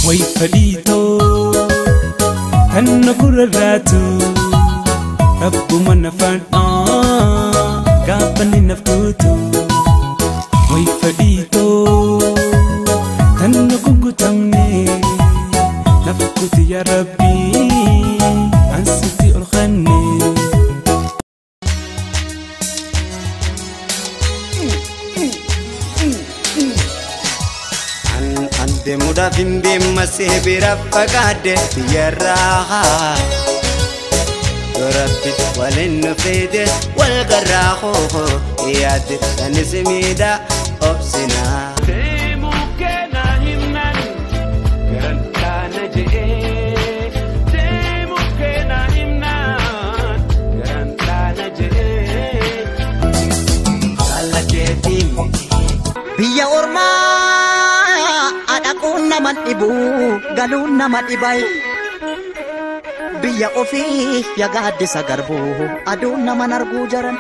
way fadhiito kan gurraatu rabbuma nafaan gaafani naftuutu way fadhiito kan gugutamne nafkuti ya rabbi ansitti ol khanne ande muda bimbe masebira pagade yaraha rabbi walen fede wal garaho yad tanzimida obsina biya orma adakun naman ibu galun naman ibay biya ofi ya gaddi sagarbu adun naman argu jaran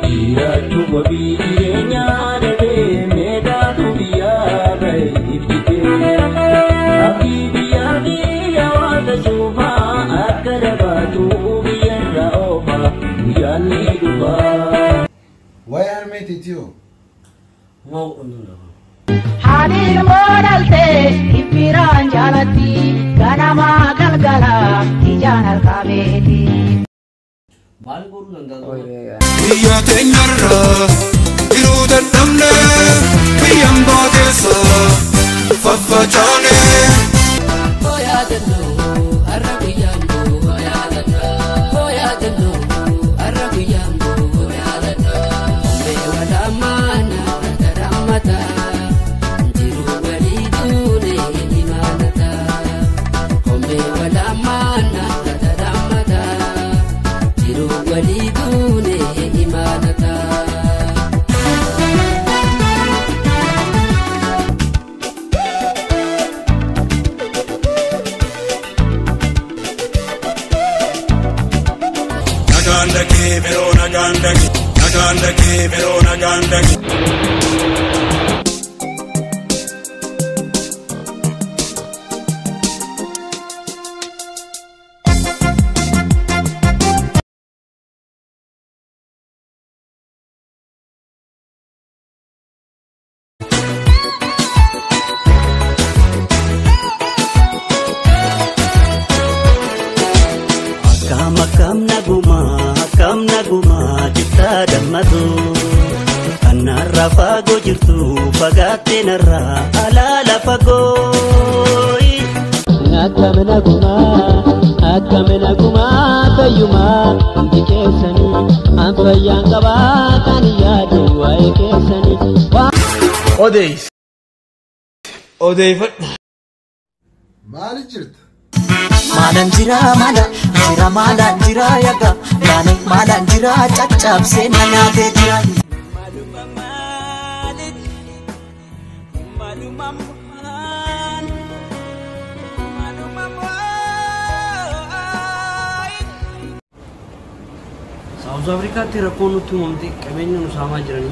Yaadu wabii jireenyaa dhabee meedaatu biyyaa bahe ibsite abdii biyyaa biyya waanta suumaa akka dabaatu biyyarra oofa guyyaan ni dhufaa. Why armate it you? Hadir modalte ipiran jalati ganama galgala ijan alkabeti Biya tenyarra iruda damne biyam badesa fafachane Oya dendo arabiyando oya dendo oya dendo arabiyando oya dendo be wala mana taramata jiru walidune imanata be wala mana taramata jiru walidune imanata Naganda ke mero naganda kam naguma jita damadu anarra fago jirtu fagate narra alala fago akamena guma tayuma dikesani amfayan qaba kan yaadu ay kesani odeif maal jirta malan jira malan jira yaga malan jira chachap se nanyate jira South Africa tira kono tumamti kamenya no sama jirani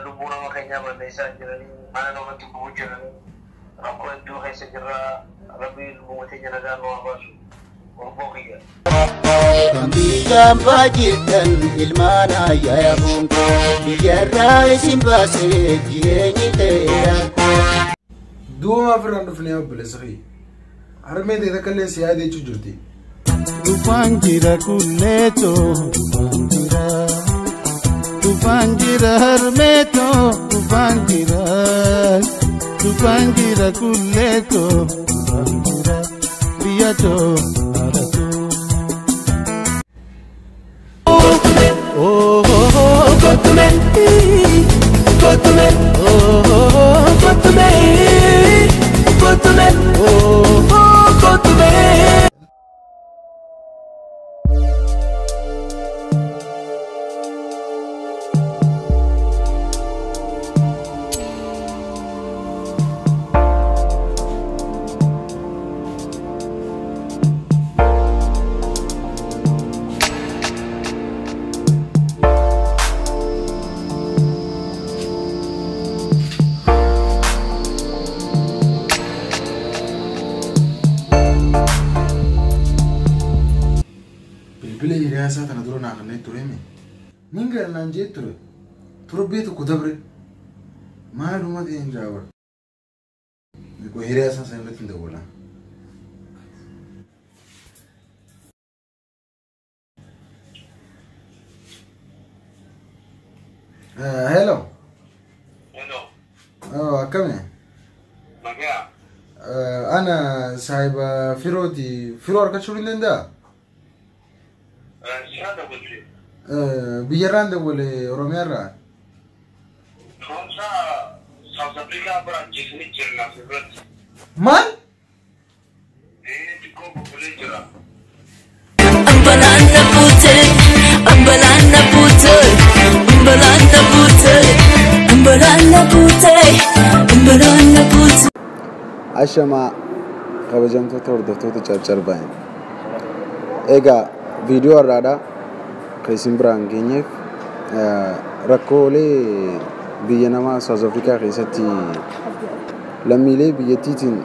lubuna makanya bandesa jirani mana no matu jirani aku itu hai segera Rabbi lubungnya naga no abasu orbokiga Kambiga bajitan ilmana ya bunko biyarra simbase jirenyi tera Duma firan dufne abulesri arme de kalle siade chujurti Tufangira kuleto tufangira hermeto tufangira kuleto tufangira biato aratu oh kotume oh kotume oh kotume Bilbilee hiriyaa kana dura naa kanneen ture mi? Ninga naan jee ture. Turbii tokko dabre. Maaluma ta'een jaawar. Ko hiriyaa sana irratti hin dawwala. Hello. Hello. Akkami? Nagaa. Ana saahiba firooti. Firoo argachuu ni danda'a? Siyaa dabalti. Biyyarraan dawwale Oromiyaarraa? Toomsa South Africa bira jisni jirna firratti. Maal? Xiqqoo bubbulee jira. Ambalana pute, ambalana pute, ambalana pute, ambalana pute, ambalana pute. Ashama kabajamtoota hordoftoota carcar. Egaa viidiyoo har'aadha kan isin biraan geenyeef rakkoolee biyya namaa South Africa keessatti lammiilee biyyattiitiin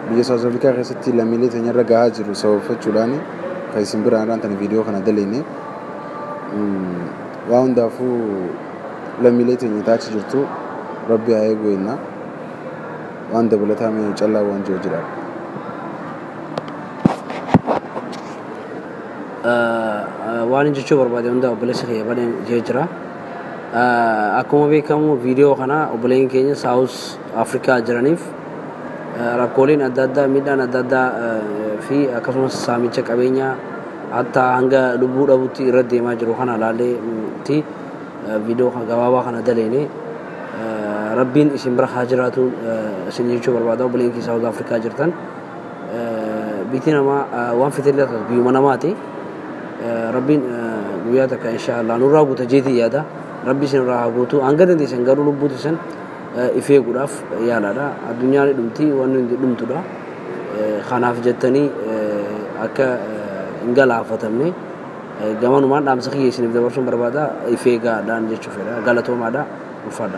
biyya South Africa keessatti lammiilee teenyarra gahaa jiru sababeeffachuudhaan kan isin biraan tan viidiyoo kana daleenne waa hundaafuu lammiilee teenya taachi jirtu rabbi haa eegu jenna waan dabalataa mee callaa waan jiru jira. waan jechuu barbaade hunda obboleessa kiyya baleen jee jira. Akkuma beekamu viidiyoo kana obboleen keenya South Africa jiraniif rakkooleen adda addaa miidhaan adda addaa fi akkasumas saamicha qabeenyaa hatta hanga lubbuu dhabutti irra deemaa jiru kana ilaalleetti viidiyoo gabaabaa kana daleene rabbiin isin bira haa jiraatu isin jechuu barbaada obboleen kiyya South Africa jirtan biitii namaa waan fitille biyyuma namaati. Rabbiin guyyaa takka inshaallah nurraa guuta jeetii yaada rabbi isin irraa haa guutu hanga dandeessan garuu lubbuuti san ifee godhaaf yaalaadha addunyaan dhumti waan hundi dhumtudha kanaaf jettanii akka hin galaafatamne gamanumaan dhaamsa kiyya isiniif dabarsuun barbaada ifee gaadhaan jechuu fedha galatoomaadha ulfaadha.